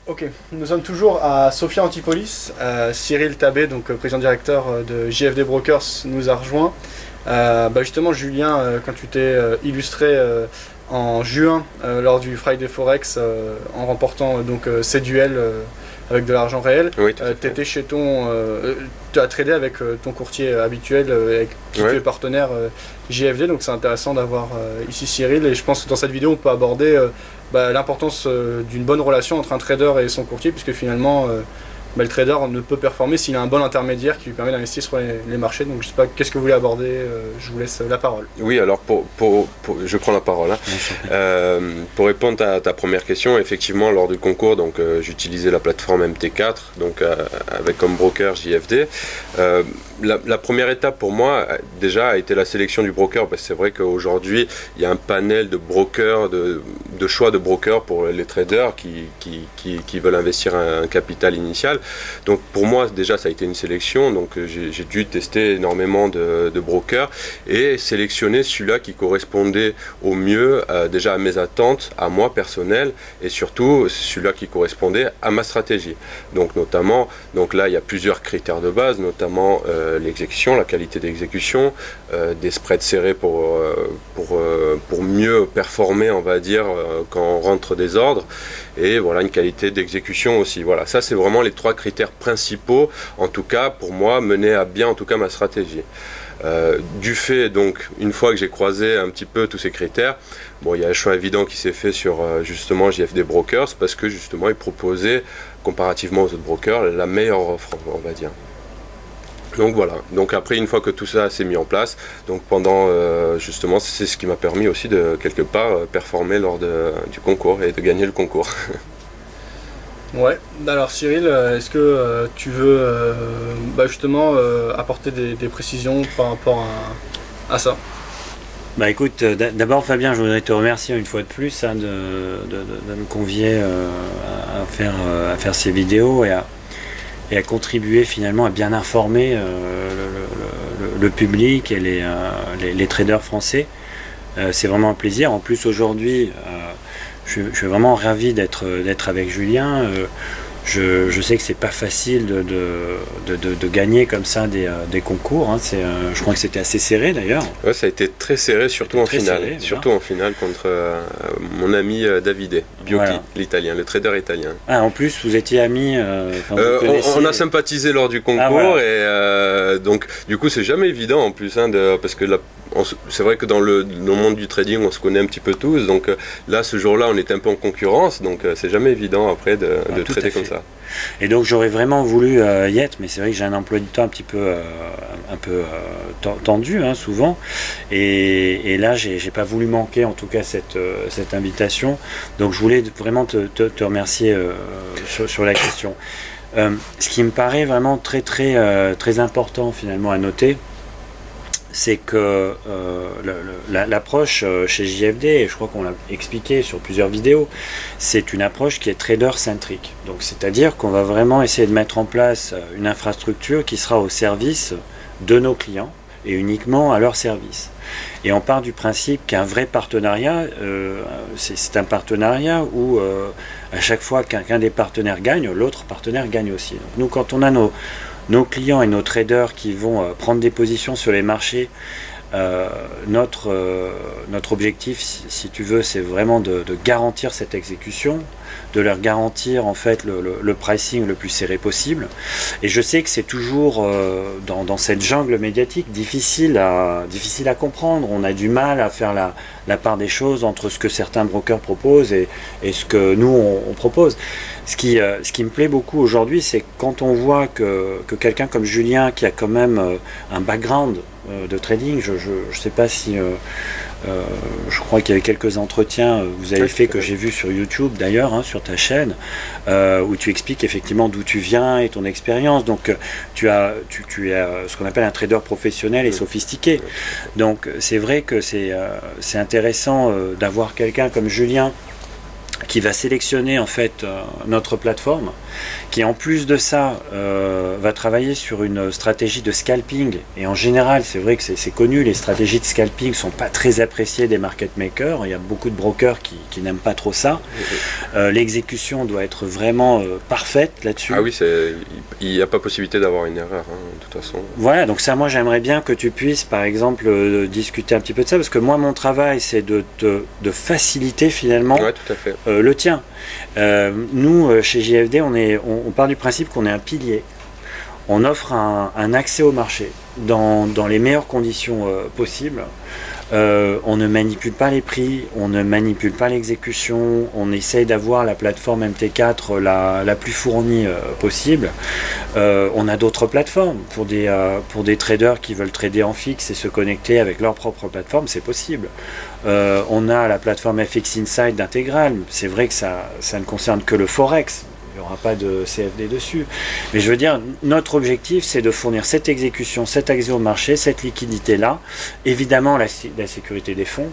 Ok, nous sommes toujours à Sophia Antipolis. Cyril Tabé, donc président directeur de JFD Brokers, nous a rejoint. Justement, Julien, quand tu t'es illustré en juin lors du Friday Forex en remportant ces duels avec de l'argent réel, Oui, tu étais chez tu as tradé avec ton courtier habituel avec qui tu es partenaire JFD, donc c'est intéressant d'avoir ici Cyril. Et je pense que dans cette vidéo, on peut aborder l'importance d'une bonne relation entre un trader et son courtier, puisque finalement le trader ne peut performer s'il a un bon intermédiaire qui lui permet d'investir sur les marchés. Donc je sais pas, qu'est-ce que vous voulez aborder, je vous laisse la parole. Oui, alors je prends la parole. Pour répondre à ta première question, effectivement lors du concours, donc j'utilisais la plateforme MT4, donc avec comme broker JFD. La première étape pour moi déjà a été la sélection du broker, parce que c'est vrai qu'aujourd'hui il y a un panel de brokers, de choix de brokers pour les traders qui veulent investir un capital initial. Donc pour moi déjà ça a été une sélection, donc j'ai dû tester énormément de brokers et sélectionner celui-là qui correspondait au mieux déjà à mes attentes, à moi personnel, et surtout celui-là qui correspondait à ma stratégie. Donc notamment, donc là il y a plusieurs critères de base, notamment l'exécution, la qualité d'exécution, des spreads serrés pour mieux performer, on va dire, quand on rentre des ordres, et voilà, une qualité d'exécution aussi. Voilà, ça c'est vraiment les trois critères principaux, en tout cas pour moi, mener à bien en tout cas ma stratégie. Du fait, donc, une fois que j'ai croisé un petit peu tous ces critères, bon, il y a un choix évident qui s'est fait sur justement JFD Brokers, parce que justement ils proposaient, comparativement aux autres brokers, la meilleure offre, on va dire. Donc voilà, donc après une fois que tout ça s'est mis en place, donc pendant justement c'est ce qui m'a permis aussi de quelque part performer lors du concours et de gagner le concours. Ouais, alors Cyril, est-ce que tu veux justement apporter des précisions par rapport à ça? Bah écoute, d'abord Fabien, je voudrais te remercier une fois de plus de me convier à faire ces vidéos et à contribuer finalement à bien informer le public et les traders français. C'est vraiment un plaisir. En plus aujourd'hui, je suis vraiment ravi d'être avec Julien. Je sais que c'est pas facile de gagner comme ça des concours. Hein. Je crois que c'était assez serré d'ailleurs. Ouais, ça a été très serré, surtout en finale. Serré, surtout en finale contre mon ami Davide Biocchi, voilà. L'italien, le trader italien. Ah, en plus, vous étiez amis. On a sympathisé lors du concours et donc du coup c'est jamais évident en plus parce que c'est vrai que dans le monde du trading on se connaît un petit peu tous, donc là ce jour-là on était un peu en concurrence, donc c'est jamais évident après de trader comme ça. Et donc j'aurais vraiment voulu y être, mais c'est vrai que j'ai un emploi du temps un petit peu tendu souvent, et là j'ai pas voulu manquer en tout cas cette invitation, donc je voulais vraiment te remercier sur la question. Ce qui me paraît vraiment très important finalement à noter, c'est que l'approche chez JFD, et je crois qu'on l'a expliqué sur plusieurs vidéos, c'est une approche qui est trader-centrique. Donc c'est-à-dire qu'on va vraiment essayer de mettre en place une infrastructure qui sera au service de nos clients et uniquement à leur service. Et on part du principe qu'un vrai partenariat, c'est un partenariat où à chaque fois qu'un des partenaires gagne, l'autre partenaire gagne aussi. Donc nous, quand on a nos clients et nos traders qui vont prendre des positions sur les marchés, notre objectif, si tu veux, c'est vraiment de garantir cette exécution, de leur garantir en fait le pricing le plus serré possible. Et je sais que c'est toujours dans cette jungle médiatique difficile à comprendre. On a du mal à faire la part des choses entre ce que certains brokers proposent et ce que nous on propose. Ce qui me plaît beaucoup aujourd'hui, c'est quand on voit que quelqu'un comme Julien, qui a quand même un background de trading, je ne sais pas si je crois qu'il y avait quelques entretiens vous avez fait que j'ai vu sur YouTube d'ailleurs, sur ta chaîne, où tu expliques effectivement d'où tu viens et ton expérience. Donc tu es ce qu'on appelle un trader professionnel et sophistiqué. Donc c'est vrai que c'est intéressant d'avoir quelqu'un comme Julien qui va sélectionner en fait notre plateforme, qui en plus de ça va travailler sur une stratégie de scalping. Et en général, c'est vrai que c'est connu, les stratégies de scalping sont pas très appréciées des market makers. Il y a beaucoup de brokers qui n'aiment pas trop ça. L'exécution doit être vraiment parfaite là-dessus. Ah oui, il n'y a pas possibilité d'avoir une erreur, de toute façon. Voilà, donc ça, moi j'aimerais bien que tu puisses par exemple discuter un petit peu de ça, parce que moi mon travail c'est de faciliter finalement tout à fait. le tien. Nous, chez JFD, on part du principe qu'on est un pilier. On offre un accès au marché dans les meilleures conditions possibles. On ne manipule pas les prix, on ne manipule pas l'exécution, on essaye d'avoir la plateforme MT4 la plus fournie possible. On a d'autres plateformes pour des traders qui veulent trader en fixe et se connecter avec leur propre plateforme, c'est possible. On a la plateforme FX Inside d'Integral, c'est vrai que ça ne concerne que le Forex. Il n'y aura pas de CFD dessus. Mais je veux dire, notre objectif, c'est de fournir cette exécution, cet accès au marché, cette liquidité-là. Évidemment, la sécurité des fonds.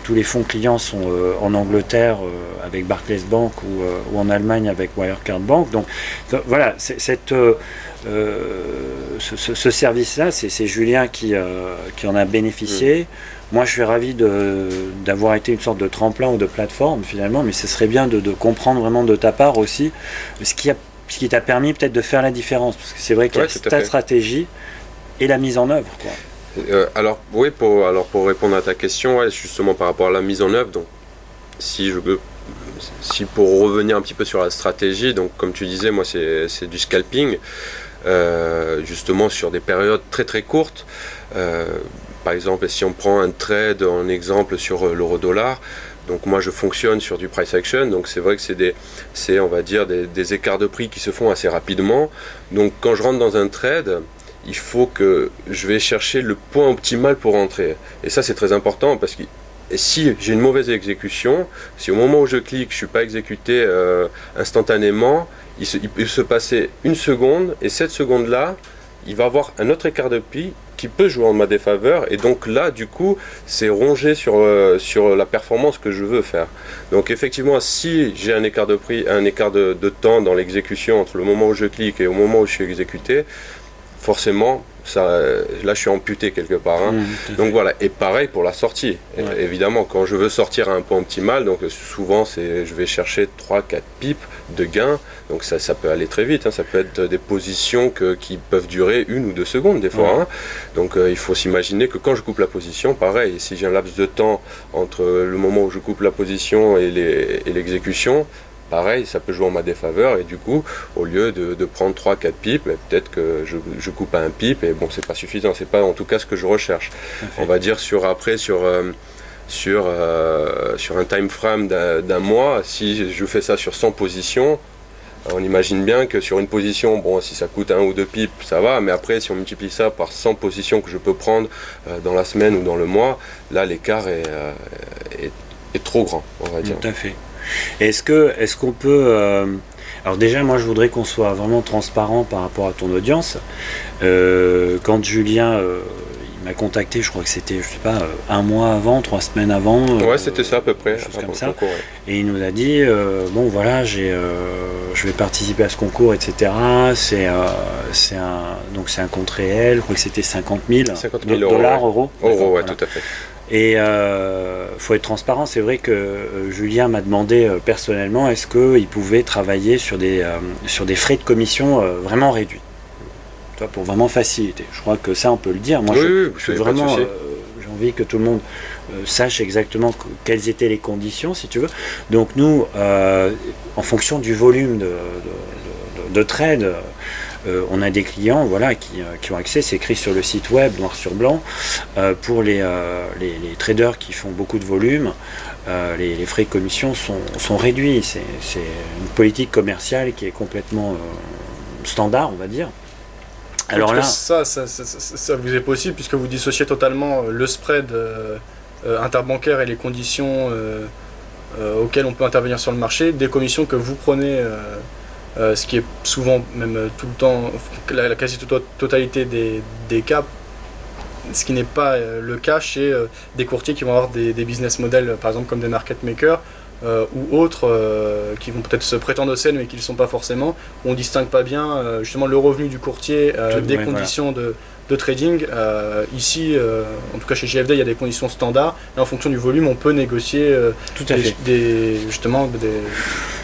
Tous les fonds clients sont en Angleterre avec Barclays Bank ou en Allemagne avec Wirecard Bank. Donc voilà, ce service-là, c'est Julien qui en a bénéficié. Moi, je suis ravi d'avoir été une sorte de tremplin ou de plateforme finalement, mais ce serait bien de comprendre vraiment de ta part aussi ce qui t'a permis peut-être de faire la différence, parce que c'est vrai qu'il y a ta stratégie et la mise en œuvre, quoi. Alors pour répondre à ta question, justement par rapport à la mise en œuvre, donc si pour revenir un petit peu sur la stratégie, donc comme tu disais, moi c'est du scalping, justement sur des périodes très très courtes. Par exemple, si on prend un trade en exemple sur l'euro-dollar, donc moi je fonctionne sur du price action, donc c'est vrai que c'est on va dire des écarts de prix qui se font assez rapidement. Donc quand je rentre dans un trade, il faut que je vais chercher le point optimal pour rentrer. Et ça c'est très important parce que si j'ai une mauvaise exécution, si au moment où je clique je ne suis pas exécuté instantanément, il peut se passer une seconde, et cette seconde-là, il va avoir un autre écart de prix qui peut jouer en ma défaveur, et donc là du coup c'est rongé sur la performance que je veux faire. Donc effectivement, si j'ai un écart de prix, un écart de temps dans l'exécution entre le moment où je clique et au moment où je suis exécuté, forcément là je suis amputé quelque part, Donc voilà, et pareil pour la sortie. Évidemment, quand je veux sortir à un point optimal, donc souvent je vais chercher 3-4 pips de gain, donc ça peut aller très vite, ça peut être des positions qui peuvent durer 1 ou 2 secondes des fois, Donc il faut s'imaginer que quand je coupe la position, pareil, si j'ai un laps de temps entre le moment où je coupe la position et l'exécution, pareil, ça peut jouer en ma défaveur, et du coup, au lieu de prendre 3-4 pips, peut-être que je coupe à un pip, et bon, c'est pas suffisant, c'est pas en tout cas ce que je recherche. On va dire sur un time frame d'un mois, si je fais ça sur 100 positions, on imagine bien que sur une position, bon, si ça coûte 1 ou 2 pips, ça va, mais après, si on multiplie ça par 100 positions que je peux prendre dans la semaine ou dans le mois, là, l'écart est trop grand, on va dire. Tout à fait. Est-ce qu'on peut... Alors déjà, moi, je voudrais qu'on soit vraiment transparent par rapport à ton audience. Quand Julien il m'a contacté, je crois que c'était, je sais pas, 1 mois avant, 3 semaines avant. C'était ça à peu près. Chose comme ça. Concours, Et il nous a dit, bon voilà, je vais participer à ce concours, etc. C'est un compte réel, je crois que c'était 50 000 dollars, euros. Euros, ouais, tout à fait. Et faut être transparent, c'est vrai que Julien m'a demandé personnellement est-ce qu'il pouvait travailler sur des frais de commission vraiment réduits, pour vraiment faciliter. Je crois que ça on peut le dire. Moi je suis vraiment j'ai envie que tout le monde sache exactement quelles étaient les conditions, si tu veux. Donc nous, en fonction du volume de trade, on a des clients qui ont accès, c'est écrit sur le site web noir sur blanc, pour les traders qui font beaucoup de volume, les frais de commission sont réduits. C'est une politique commerciale qui est complètement standard, on va dire. Alors là, ça vous est possible puisque vous dissociez totalement le spread interbancaire et les conditions auxquelles on peut intervenir sur le marché, des commissions que vous prenez, ce qui est souvent, même tout le temps, la quasi-totalité des cas, ce qui n'est pas le cas chez des courtiers qui vont avoir des business models, par exemple comme des market makers, ou autres qui vont peut-être se prétendre au CEL mais qui ne le sont pas forcément, on ne distingue pas bien justement le revenu du courtier des conditions de trading. Ici, en tout cas chez JFD, il y a des conditions standards et en fonction du volume, on peut négocier des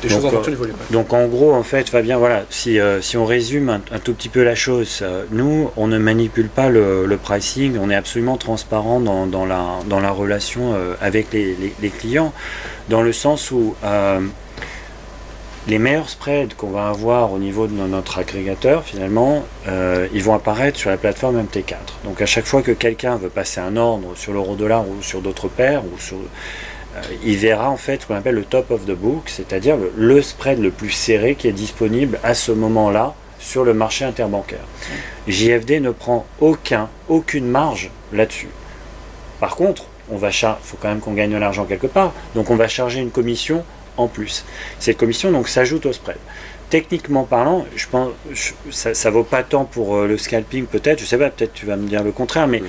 choses en fonction du volume. Donc en gros, en fait, Fabien, voilà, si on résume un tout petit peu la chose, nous, on ne manipule pas le pricing, on est absolument transparent dans la relation avec les clients, dans le sens où les meilleurs spreads qu'on va avoir au niveau de notre agrégateur, finalement, ils vont apparaître sur la plateforme MT4. Donc à chaque fois que quelqu'un veut passer un ordre sur l'euro-dollar ou sur d'autres paires, il verra en fait ce qu'on appelle le top of the book, c'est-à-dire le spread le plus serré qui est disponible à ce moment-là sur le marché interbancaire. JFD ne prend aucune marge là-dessus. Par contre, il faut quand même qu'on gagne de l'argent quelque part, donc on va charger une commission en plus. Cette commission donc s'ajoute au spread. Techniquement parlant, je pense ça vaut pas tant pour le scalping peut-être, je sais pas, peut-être tu vas me dire le contraire, mais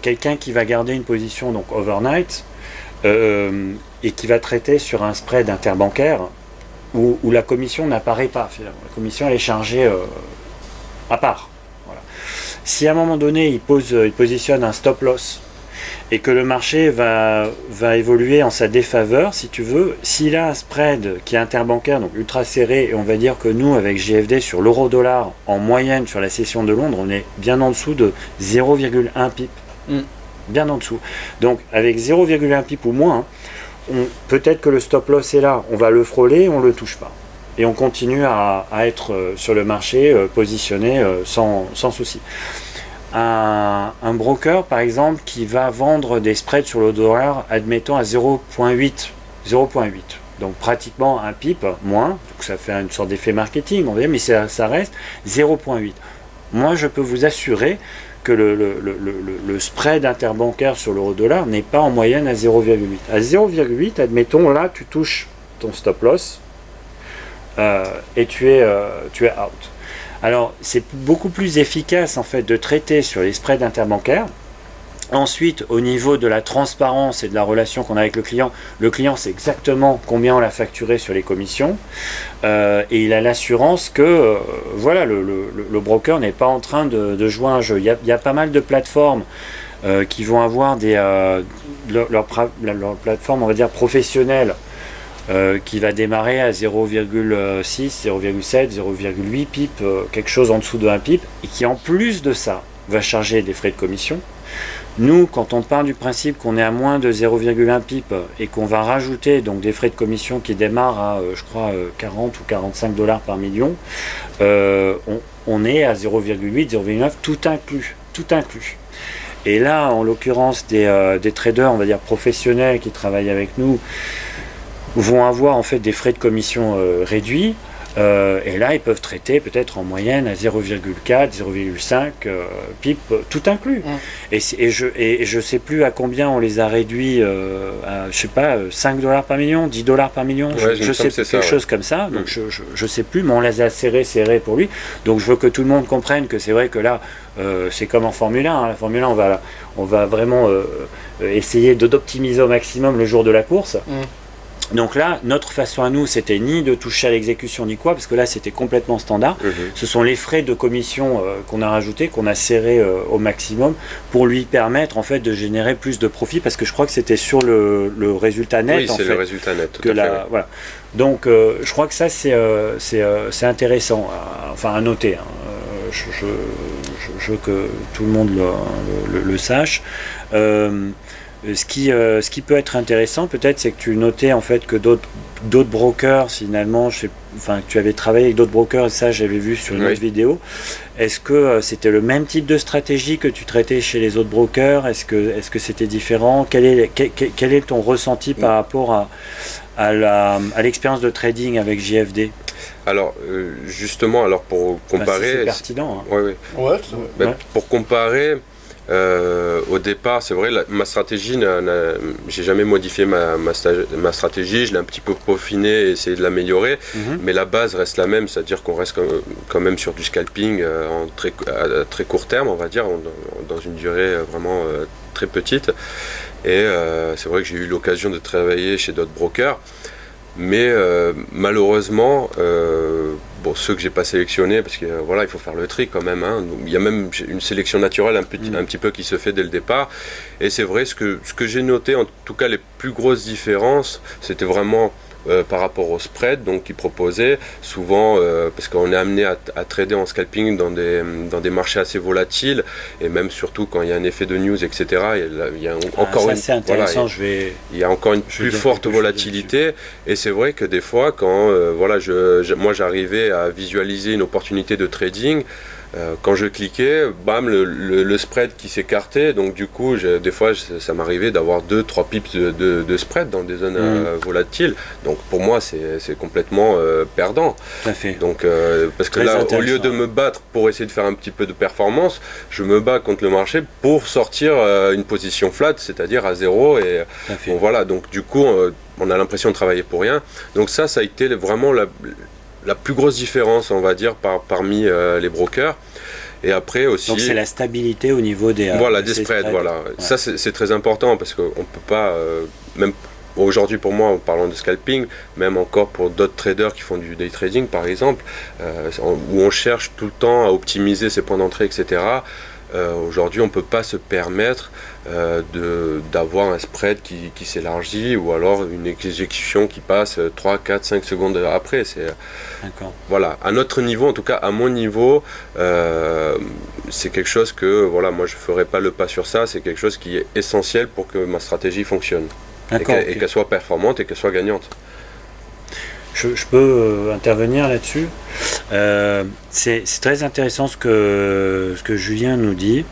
quelqu'un qui va garder une position donc overnight et qui va traiter sur un spread interbancaire où la commission n'apparaît pas finalement. La commission elle est chargée à part. Voilà. Si à un moment donné il positionne un stop loss et que le marché va évoluer en sa défaveur, si tu veux, s'il a un spread qui est interbancaire, donc ultra serré, et on va dire que nous, avec JFD, sur l'euro-dollar, en moyenne, sur la session de Londres, on est bien en dessous de 0,1 pip. Bien en dessous. Donc, avec 0,1 pip ou moins, peut-être que le stop loss est là, on va le frôler, on ne le touche pas. Et on continue à être sur le marché positionné sans souci. Un broker, par exemple, qui va vendre des spreads sur le dollar, admettons à 0,8. Donc pratiquement un pip, moins. Donc ça fait une sorte d'effet marketing, on va dire, mais ça reste 0,8. Moi, je peux vous assurer que le spread interbancaire sur l'euro-dollar n'est pas en moyenne à 0,8. À 0,8, admettons, là, tu touches ton stop loss et tu es out. Alors, c'est beaucoup plus efficace en fait de traiter sur les spreads interbancaires. Ensuite, au niveau de la transparence et de la relation qu'on a avec le client sait exactement combien on l'a facturé sur les commissions et il a l'assurance que voilà, le broker n'est pas en train de jouer un jeu. Il y a pas mal de plateformes qui vont avoir leur plateforme, on va dire, professionnelle. Qui va démarrer à 0,6, 0,7, 0,8 pip, quelque chose en dessous de 1 pip, et qui en plus de ça va charger des frais de commission. Nous, quand on part du principe qu'on est à moins de 0,1 pip et qu'on va rajouter donc des frais de commission qui démarrent à, je crois, 40 ou 45 $ par million, on est à 0,8, 0,9, tout inclus. Et là, en l'occurrence, des traders, on va dire professionnels qui travaillent avec nous, vont avoir en fait des frais de commission réduits et là ils peuvent traiter peut-être en moyenne à 0,4, 0,5 pip tout inclus. Et je sais plus à combien on les a réduits à, je sais pas, 5 $ par million, 10 $ par million, je sais quelque chose comme ça, donc je sais plus, mais on les a serrés pour lui. Donc je veux que tout le monde comprenne que c'est vrai que là c'est comme en Formule 1, la Formule 1 on va vraiment essayer d'optimiser au maximum le jour de la course. Donc là, notre façon à nous, c'était ni de toucher à l'exécution ni quoi, parce que là, c'était complètement standard. Ce sont les frais de commission qu'on a rajoutés, qu'on a serrés au maximum, pour lui permettre en fait de générer plus de profit, parce que je crois que c'était sur le résultat net. Oui, c'est le résultat net. Tout à fait. Voilà. Donc, je crois que ça, c'est intéressant, à noter. Je veux que tout le monde le sache. Ce qui peut être intéressant peut-être, c'est que tu notais en fait que d'autres brokers, finalement, que tu avais travaillé avec d'autres brokers, et ça j'avais vu sur une autre vidéo. Est-ce que c'était le même type de stratégie que tu traitais chez les autres brokers? Est-ce que c'était différent? Quel est ton ressenti par rapport à l'expérience de trading avec JFD? Alors, justement, pour comparer... c'est pertinent. Pour comparer... au départ, c'est vrai, ma stratégie, j'ai jamais modifié ma stratégie, je l'ai un petit peu peaufinée et essayé de l'améliorer, mais la base reste la même, c'est-à-dire qu'on reste quand même sur du scalping à très court terme, on va dire, dans une durée vraiment très petite. Et c'est vrai que j'ai eu l'occasion de travailler chez d'autres brokers. Mais malheureusement, ceux que j'ai pas sélectionnés, parce que voilà, il faut faire le tri quand même. Hein. Donc, il y a même une sélection naturelle un petit peu qui se fait dès le départ. Et c'est vrai, ce que j'ai noté, en tout cas les plus grosses différences, c'était vraiment par rapport au spread donc qu'ils proposaient souvent parce qu'on est amené à trader en scalping dans des marchés assez volatiles et même surtout quand il y a un effet de news, etc. Il y a encore il y a encore une plus forte volatilité et c'est vrai que des fois quand moi j'arrivais à visualiser une opportunité de trading, quand je cliquais, bam, le spread qui s'écartait, donc du coup, des fois, ça m'arrivait d'avoir 2-3 pips de spread dans des zones volatiles. Donc pour moi, c'est complètement perdant. Tout à fait. Donc, parce que là, au lieu de me battre pour essayer de faire un petit peu de performance, je me bats contre le marché pour sortir une position flat, c'est-à-dire à zéro. Et bon, voilà, donc du coup, on a l'impression de travailler pour rien. Donc ça a été vraiment la plus grosse différence, on va dire, parmi les brokers. Et après aussi... Donc c'est la stabilité au niveau des spreads. Voilà. Ouais. Ça, c'est très important parce qu'on ne peut pas... même aujourd'hui, pour moi, en parlant de scalping, même encore pour d'autres traders qui font du day trading, par exemple, où on cherche tout le temps à optimiser ses points d'entrée, etc., aujourd'hui, on ne peut pas se permettre d'avoir un spread qui s'élargit ou alors une exécution qui passe 3, 4, 5 secondes après. Voilà, à notre niveau, en tout cas à mon niveau, c'est quelque chose que moi je ne ferai pas le pas sur ça, c'est quelque chose qui est essentiel pour que ma stratégie fonctionne et qu'elle soit performante et qu'elle soit gagnante. Je peux intervenir là-dessus. C'est très intéressant ce que Julien nous dit,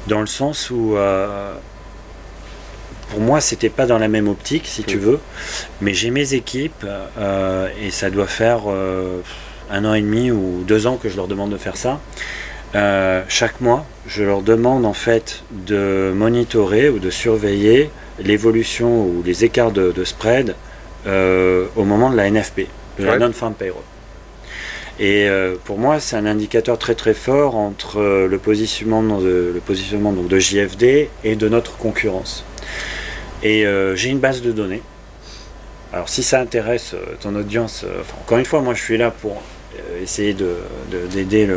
dans le sens où, pour moi, c'était pas dans la même optique, si tu veux, mais j'ai mes équipes, et ça doit faire 1 an et demi ou 2 ans que je leur demande de faire ça. Chaque mois, je leur demande en fait de monitorer ou de surveiller l'évolution ou les écarts de spread au moment de la NFP, de la non-farm payroll. Et pour moi, c'est un indicateur très très fort entre le positionnement donc de JFD et de notre concurrence. Et j'ai une base de données. Alors si ça intéresse ton audience, encore une fois, moi je suis là pour essayer d'aider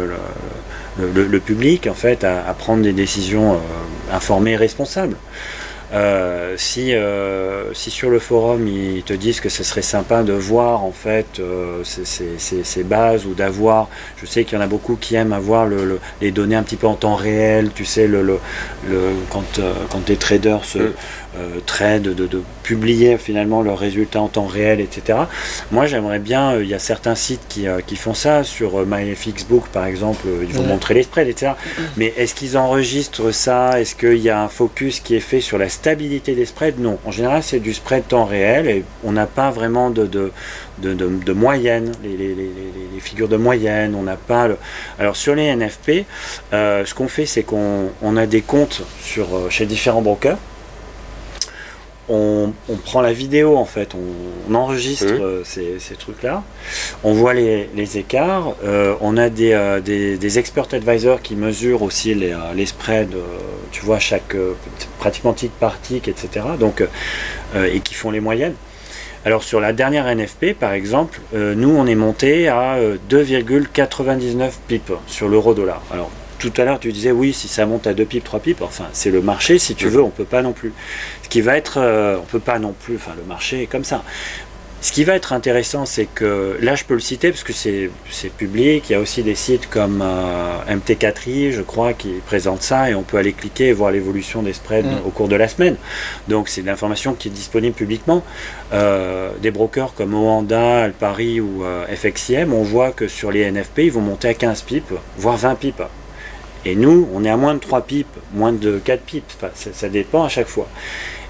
le public en fait à prendre des décisions informées et responsables. Si sur le forum ils te disent que ce serait sympa de voir en fait ces bases ou d'avoir, je sais qu'il y en a beaucoup qui aiment avoir les données un petit peu en temps réel, tu sais quand des traders trade, de publier finalement leurs résultats en temps réel, etc. Moi j'aimerais bien, il y a certains sites qui font ça, sur MyFXBook par exemple, ils vont montrer les spreads, etc. Mais est-ce qu'ils enregistrent ça? Est-ce qu'il y a un focus qui est fait sur la stabilité des spreads? Non, en général c'est du spread temps réel et on n'a pas vraiment de moyenne, les figures de moyenne, on n'a pas Alors sur les NFP, ce qu'on fait c'est qu'on a des comptes chez différents brokers. On prend la vidéo en fait, on enregistre ces trucs-là, on voit les écarts, on a des expert advisors qui mesurent aussi les spreads, tu vois, pratiquement tick par tick, etc. Donc, et qui font les moyennes. Alors sur la dernière NFP par exemple, nous on est monté à 2,99 pips sur l'euro-dollar. Alors tout à l'heure tu disais oui, si ça monte à 2 pips, 3 pips, enfin c'est le marché, si tu veux, on peut pas non plus. Ce qui va être, on peut pas non plus, enfin le marché est comme ça. Ce qui va être intéressant, c'est que, là je peux le citer parce que c'est public, il y a aussi des sites comme MT4i, je crois, qui présentent ça, et on peut aller cliquer et voir l'évolution des spreads au cours de la semaine. Donc c'est de l'information qui est disponible publiquement. Des brokers comme Oanda, Alpari ou FXIM, on voit que sur les NFP, ils vont monter à 15 pips, voire 20 pips. Et nous, on est à moins de 3 pips, moins de 4 pips, enfin, ça dépend à chaque fois.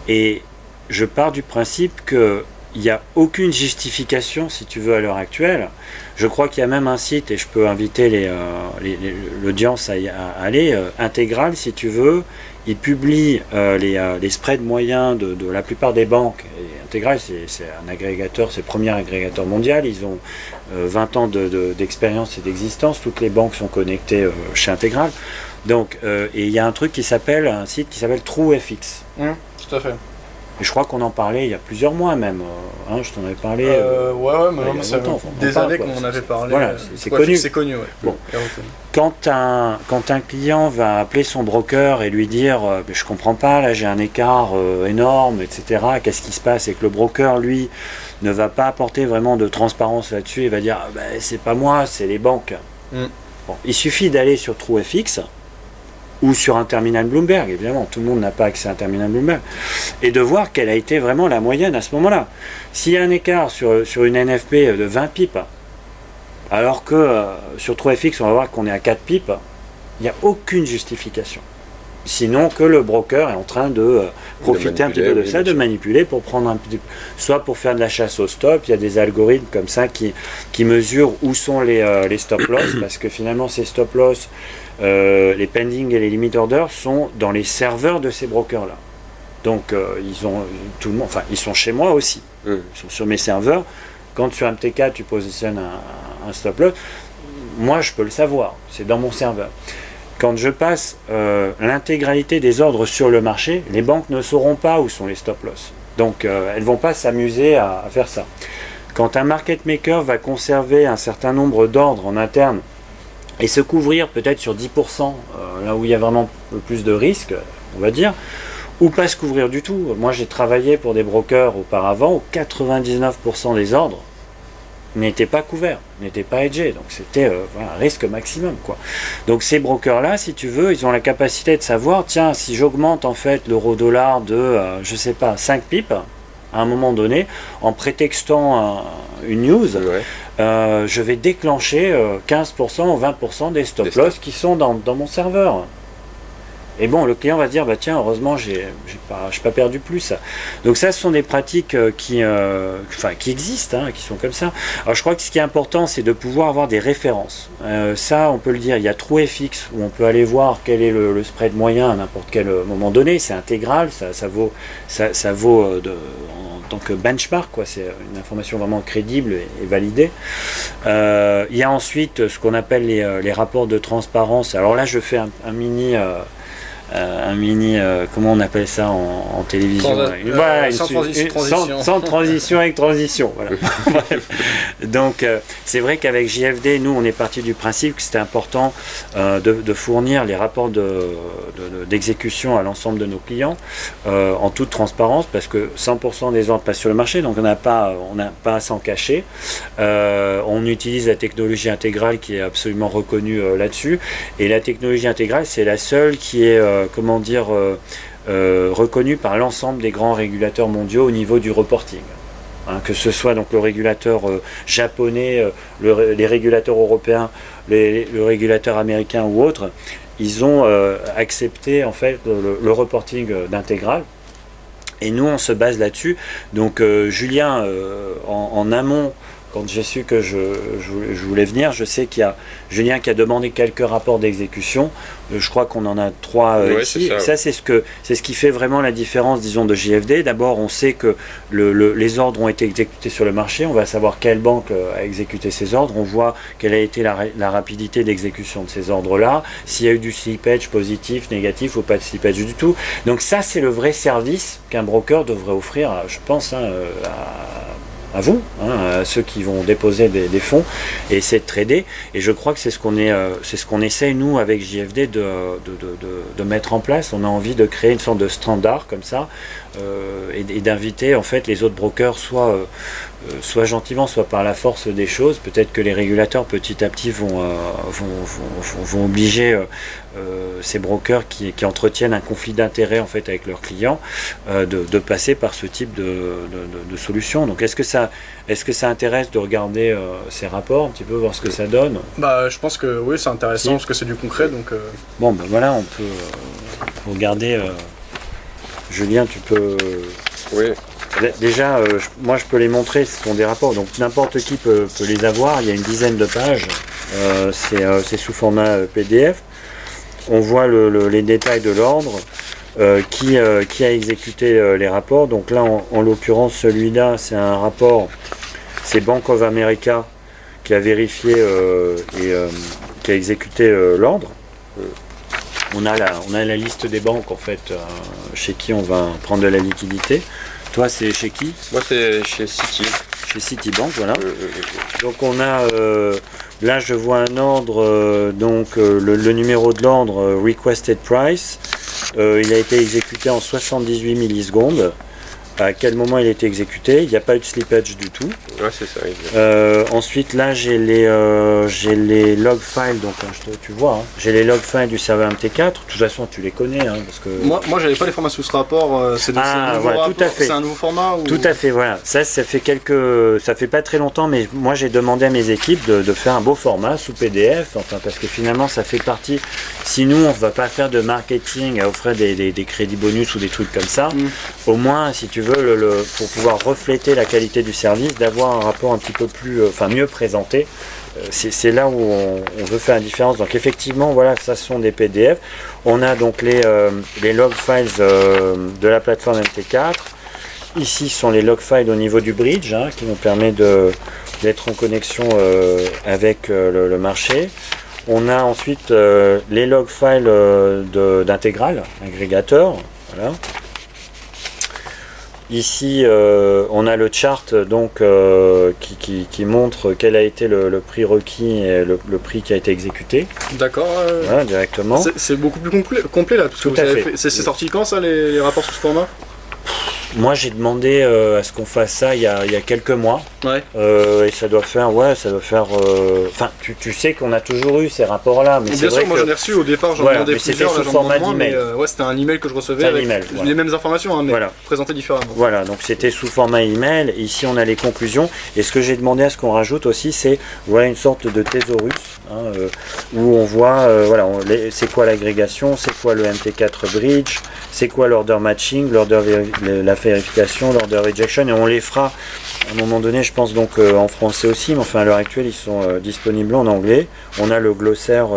Et je pars du principe que il n'y a aucune justification, si tu veux, à l'heure actuelle. Je crois qu'il y a même un site, et je peux inviter l'audience à aller, Intégral, si tu veux, ils publient les spreads moyens de la plupart des banques. Et Integral, c'est un agrégateur, c'est le premier agrégateur mondial. Ils ont 20 ans d'expérience et d'existence. Toutes les banques sont connectées chez Integral. Donc, et il y a un site qui s'appelle TrueFX. Tout à fait. Et je crois qu'on en parlait il y a plusieurs mois même. Je t'en avais parlé. Mais ça fait des années qu'on en avait parlé. Voilà, c'est connu. C'est connu, ouais. Bon. Quand un client va appeler son broker et lui dire je comprends pas, là j'ai un écart énorme, etc. Qu'est-ce qui se passe? Et que le broker, lui, ne va pas apporter vraiment de transparence là-dessus, il va dire c'est pas moi, c'est les banques. Bon, il suffit d'aller sur TrueFX ou sur un terminal Bloomberg, évidemment, tout le monde n'a pas accès à un terminal Bloomberg, et de voir quelle a été vraiment la moyenne à ce moment-là. S'il y a un écart sur une NFP de 20 pips, alors que sur TrueFX, on va voir qu'on est à 4 pips, il n'y a aucune justification. Sinon que le broker est en train de profiter un petit peu de ça, de manipuler pour prendre un petit, soit pour faire de la chasse au stop. Il y a des algorithmes comme ça qui mesurent où sont les stop loss, parce que finalement ces stop loss, les pending et les limit orders sont dans les serveurs de ces brokers là. Donc ils sont chez moi aussi. Ils sont sur mes serveurs. Quand sur MTK tu positionnes un stop loss, moi je peux le savoir, c'est dans mon serveur. Quand je passe l'intégralité des ordres sur le marché, les banques ne sauront pas où sont les stop loss. Donc elles ne vont pas s'amuser à faire ça. Quand un market maker va conserver un certain nombre d'ordres en interne et se couvrir peut-être sur 10%, là où il y a vraiment le plus de risques, on va dire, ou pas se couvrir du tout. Moi j'ai travaillé pour des brokers auparavant où 99% des ordres n'étaient pas couverts, n'étaient pas hedgés, donc c'était un risque maximum, quoi. Donc ces brokers là, si tu veux, ils ont la capacité de savoir, tiens, si j'augmente en fait l'euro-dollar de je sais pas 5 pips à un moment donné, en prétextant une news, je vais déclencher 15% ou 20% des stop loss qui sont dans mon serveur. Et bon, le client va se dire, tiens, heureusement, j'ai pas perdu plus. Donc ça, ce sont des pratiques qui existent, qui sont comme ça. Alors je crois que ce qui est important, c'est de pouvoir avoir des références. Ça, on peut le dire, il y a TrueFX, où on peut aller voir quel est le spread moyen à n'importe quel moment donné. C'est intégral, ça vaut en tant que benchmark, quoi. C'est une information vraiment crédible et validée. Il y a ensuite ce qu'on appelle les rapports de transparence. Alors là, je fais un mini... comment on appelle ça en télévision, sans transition avec transition, voilà. Donc c'est vrai qu'avec JFD, nous on est parti du principe que c'était important de fournir les rapports d'exécution à l'ensemble de nos clients en toute transparence, parce que 100% des ordres passent sur le marché, donc on n'a pas à s'en cacher. On utilise la technologie intégrale qui est absolument reconnue là-dessus, et la technologie intégrale, c'est la seule qui est reconnu par l'ensemble des grands régulateurs mondiaux au niveau du reporting. Que ce soit donc le régulateur japonais, les régulateurs européens, le régulateur américain ou autre, ils ont accepté en fait le reporting d'Integral. Et nous, on se base là-dessus. Donc Julien, en amont, quand j'ai su que je voulais venir, je sais qu'il y a Julien qui a demandé quelques rapports d'exécution. Je crois qu'on en a 3 ici. Ça, c'est ce qui fait vraiment la différence, disons, de JFD. D'abord, on sait que les ordres ont été exécutés sur le marché. On va savoir quelle banque a exécuté ces ordres. On voit quelle a été la rapidité d'exécution de ces ordres-là. S'il y a eu du slippage positif, négatif ou pas de slippage du tout. Donc ça, c'est le vrai service qu'un broker devrait offrir, je pense, à vous, à ceux qui vont déposer des fonds et essayer de trader. Et je crois que c'est ce qu'on essaye, nous, avec JFD, de mettre en place. On a envie de créer une sorte de standard comme ça, et d'inviter en fait les autres brokers, soit gentiment, soit par la force des choses. Peut-être que les régulateurs petit à petit vont obliger ces brokers qui entretiennent un conflit d'intérêt en fait avec leurs clients de passer par ce type de solution. Donc est-ce que ça intéresse de regarder ces rapports un petit peu, voir ce que ça donne? Je pense que oui, c'est intéressant parce que c'est du concret. Donc bon, voilà, on peut regarder. Julien, tu peux... Oui. Déjà, moi je peux les montrer, ce sont des rapports, donc n'importe qui peut les avoir. Il y a une dizaine de pages, c'est sous format PDF. On voit les détails de l'ordre. qui a exécuté les rapports. Donc là, en l'occurrence, celui-là, c'est un rapport, c'est Bank of America qui a vérifié et qui a exécuté l'ordre. On a la liste des banques en fait chez qui on va prendre de la liquidité. Toi, c'est chez qui? Moi, c'est chez Citi. Chez Citibank, voilà. Donc on a là, je vois un ordre, donc le numéro de l'ordre Requested Price. Il a été exécuté en 78 millisecondes. À quel moment il a été exécuté? Il n'y a pas eu de slippage du tout. Ouais, c'est ça. Ensuite, là, j'ai les log files. Donc, tu vois, hein, j'ai les log files du serveur MT4. De toute façon, tu les connais. Hein, parce que... Moi, j'avais pas les formats sous ce rapport. C'est voilà, tout à fait. C'est un nouveau format ou... Tout à fait, voilà. Ça fait pas très longtemps, mais moi, j'ai demandé à mes équipes de faire un beau format sous PDF. Enfin, parce que finalement, ça fait partie. Si nous, on ne va pas faire de marketing à offrir des crédits bonus ou des trucs comme ça, au moins, si tu veux, pour pouvoir refléter la qualité du service, d'avoir un rapport un petit peu plus, mieux présenté. C'est là où on veut faire la différence. Donc effectivement, voilà, ça sont des PDF. On a donc les log files de la plateforme MT4. Ici sont les log files au niveau du bridge, hein, qui nous permet d'être en connexion avec le marché. On a ensuite les log files d'intégral, agrégateur. Voilà. Ici, on a le chart donc, qui montre quel a été le prix requis et le prix qui a été exécuté. D'accord. Voilà, directement. C'est beaucoup plus complet là. Tout à fait. C'est sorti quand ça, les rapports sous ce format? Moi, j'ai demandé à ce qu'on fasse ça il y a quelques mois. Ouais. Et ça doit faire. Enfin, tu sais qu'on a toujours eu ces rapports-là. Mais bien sûr, moi j'en ai reçu au départ, j'en demandais plusieurs. C'était sous format d'email. Ouais, c'était un email que je recevais avec les mêmes informations, hein, mais présentées différemment. Voilà, donc c'était sous format email. Ici, on a les conclusions. Et ce que j'ai demandé à ce qu'on rajoute aussi, c'est une sorte de thésaurus, hein, où on voit c'est quoi l'agrégation, c'est quoi le MT4 bridge, c'est quoi l'order matching, la vérification, l'order rejection, et on les fera à un moment donné, je pense, donc en français aussi, mais enfin à l'heure actuelle ils sont disponibles en anglais. On a le glossaire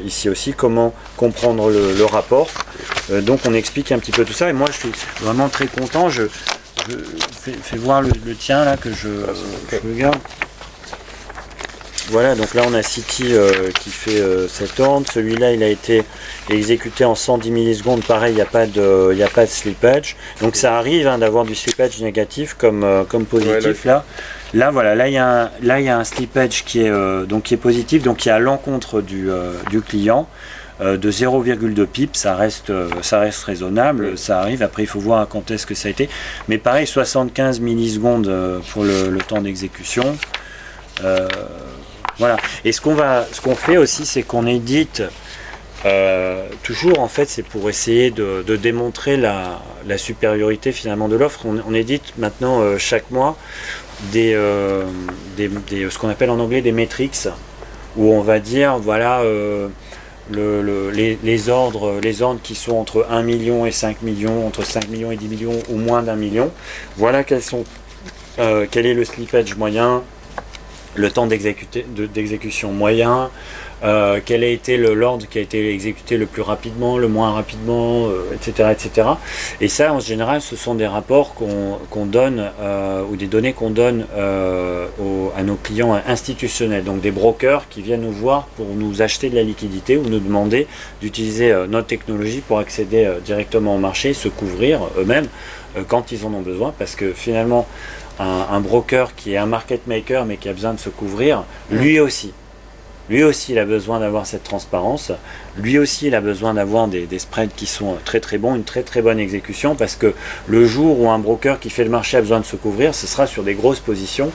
ici aussi, comment comprendre le rapport. Donc on explique un petit peu tout ça, et moi je suis vraiment très content. Je fais voir le tien là que je regarde. Voilà, donc là on a Citi qui fait cet ordre. Celui-là, il a été exécuté en 110 millisecondes. Pareil, il n'y a pas de slippage. Donc ça arrive d'avoir du slippage négatif comme positif. Ouais, là, voilà, là il y a un slippage qui est positif, donc qui est à l'encontre du client. De 0,2 pip, ça reste raisonnable, ça arrive. Après, il faut voir quand est-ce que ça a été. Mais pareil, 75 millisecondes pour le temps d'exécution. Voilà. Et ce qu'on fait aussi, c'est qu'on édite toujours, en fait, c'est pour essayer de démontrer la supériorité finalement de l'offre. On édite maintenant chaque mois ce qu'on appelle en anglais des metrics, où on va dire voilà les ordres qui sont entre 1 million et 5 millions, entre 5 millions et 10 millions ou moins d'1 million. Voilà quel est le slippage moyen, le temps d'exécution moyen, quel a été l'ordre qui a été exécuté le plus rapidement, le moins rapidement, etc., etc. Et ça, en général, ce sont des rapports qu'on donne, ou des données qu'on donne à nos clients institutionnels, donc des brokers qui viennent nous voir pour nous acheter de la liquidité ou nous demander d'utiliser notre technologie pour accéder directement au marché, se couvrir eux-mêmes quand ils en ont besoin, parce que finalement, un broker qui est un market maker mais qui a besoin de se couvrir, lui aussi il a besoin d'avoir cette transparence, lui aussi il a besoin d'avoir des spreads qui sont très très bons, une très très bonne exécution, parce que le jour où un broker qui fait le marché a besoin de se couvrir, ce sera sur des grosses positions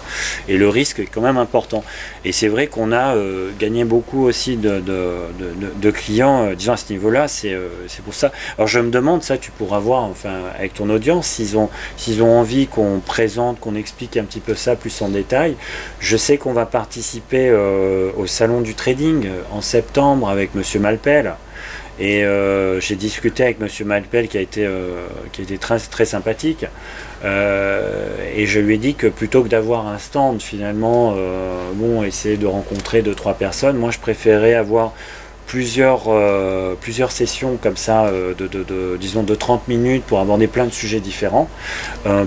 et le risque est quand même important. Et c'est vrai qu'on a gagné beaucoup aussi de clients disant à ce niveau-là, c'est pour ça. Alors je me demande, ça tu pourras voir enfin avec ton audience, s'ils ont envie qu'on présente, qu'on explique un petit peu ça plus en détail. Je sais qu'on va participer au salon du trading en septembre avec Monsieur Malpel, et j'ai discuté avec Monsieur Malpel qui a été très, très sympathique, et je lui ai dit que plutôt que d'avoir un stand finalement, essayer de rencontrer 2-3 personnes, moi je préférais avoir plusieurs sessions comme ça, disons de 30 minutes pour aborder plein de sujets différents,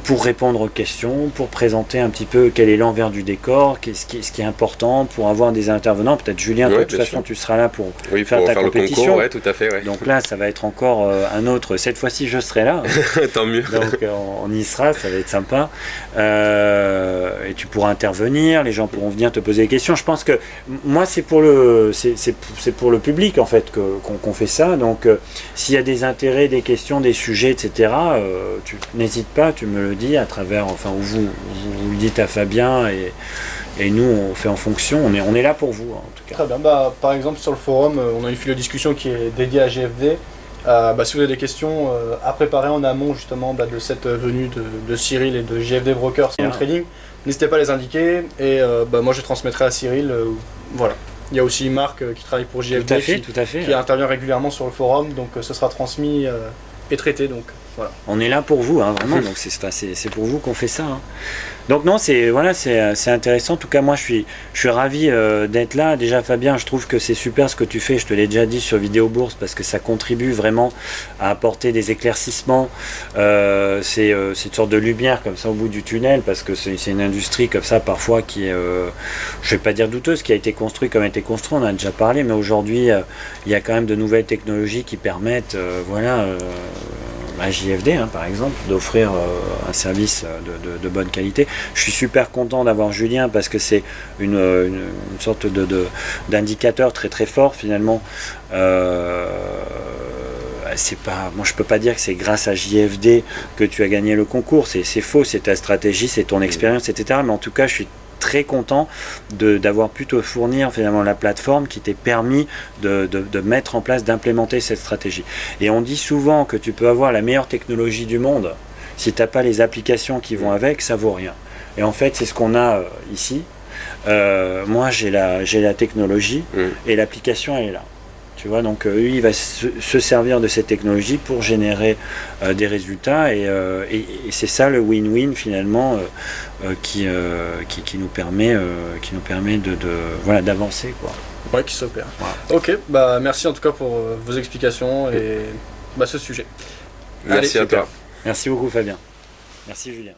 pour répondre aux questions, pour présenter un petit peu quel est l'envers du décor, ce qui est important, pour avoir des intervenants. Peut-être Julien, toi, de toute façon, tu seras là pour faire ta compétition. Le concours, tout à fait. Ouais. Donc là, ça va être encore un autre. Cette fois-ci, je serai là. Tant mieux. Donc on y sera, ça va être sympa. Et tu pourras intervenir, les gens pourront venir te poser des questions. Je pense que moi, c'est pour le public en fait qu'on fait ça. Donc s'il y a des intérêts, des questions, des sujets, etc., tu n'hésites pas, tu me le dis à travers, enfin, vous le dites à Fabien et nous on fait en fonction. On est là pour vous en tout cas. Très bien. Par exemple sur le forum, on a une file de discussion qui est dédiée à GFD. Si vous avez des questions à préparer en amont justement de cette venue de Cyril et de GFD Brokers en trading, n'hésitez pas à les indiquer et moi je transmettrai à Cyril. Voilà. Il y a aussi Marc qui travaille pour GFD qui intervient régulièrement sur le forum, donc ce sera transmis et traité. Donc voilà. On est là pour vous, hein, vraiment. Donc c'est pour vous qu'on fait ça. Hein. Donc non, c'est intéressant. En tout cas, moi, je suis ravi d'être là. Déjà, Fabien, je trouve que c'est super ce que tu fais. Je te l'ai déjà dit sur Vidéo Bourse parce que ça contribue vraiment à apporter des éclaircissements. C'est une sorte de lumière comme ça au bout du tunnel parce que c'est une industrie comme ça parfois qui est, je vais pas dire douteuse, qui a été construite comme a été construite. On en a déjà parlé, mais aujourd'hui, il y a quand même de nouvelles technologies qui permettent, à JFD par exemple, d'offrir un service de bonne qualité. Je suis super content d'avoir Julien parce que c'est une sorte d'indicateur très très fort finalement. C'est pas, moi je peux pas dire que c'est grâce à JFD que tu as gagné le concours, c'est faux, c'est ta stratégie, c'est ton expérience, etc. Mais en tout cas je suis très content d'avoir pu te fournir finalement la plateforme qui t'ait permis de mettre en place, d'implémenter cette stratégie. Et on dit souvent que tu peux avoir la meilleure technologie du monde, si tu n'as pas les applications qui vont avec, ça vaut rien. Et en fait c'est ce qu'on a ici. Moi j'ai la technologie et l'application elle est là. Tu vois, donc lui il va se servir de cette technologie pour générer des résultats et c'est ça le win-win finalement qui nous permet d'avancer quoi. Ouais, qui s'opère. Voilà. Ok, merci en tout cas pour vos explications et ce sujet. Merci à toi. Merci beaucoup Fabien. Merci Julien.